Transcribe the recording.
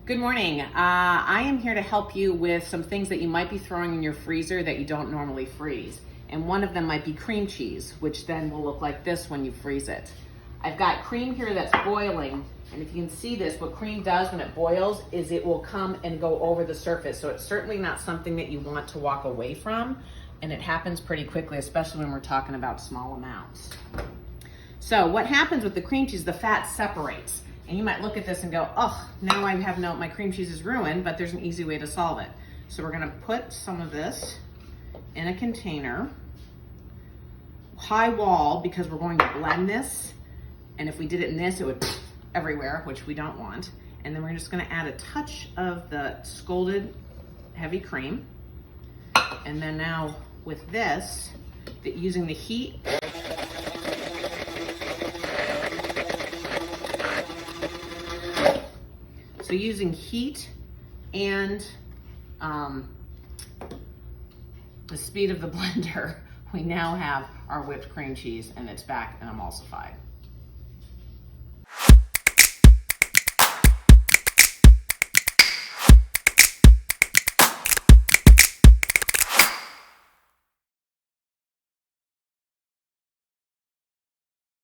Good morning. I am here to help you with some things that you might be throwing in your freezer that you don't normally freeze. And one of them might be cream cheese, which then will look like this when you freeze it. I've got cream here that's boiling, and if you can see this, what cream does when it boils is it will come and go over the surface. So it's certainly not something that you want to walk away from, and it happens pretty quickly, especially when we're talking about small amounts. So what happens with the cream cheese, the fat separates. And you might look at this and go, oh, now I have my cream cheese is ruined, but there's an easy way to solve it. So we're gonna put some of this in a container, high wall, because we're going to blend this. And if we did it in this, it would everywhere, which we don't want. And then we're just gonna add a touch of the scalded heavy cream. And then now with this, using the heat, so using heat and the speed of the blender, we now have our whipped cream cheese and it's back and emulsified.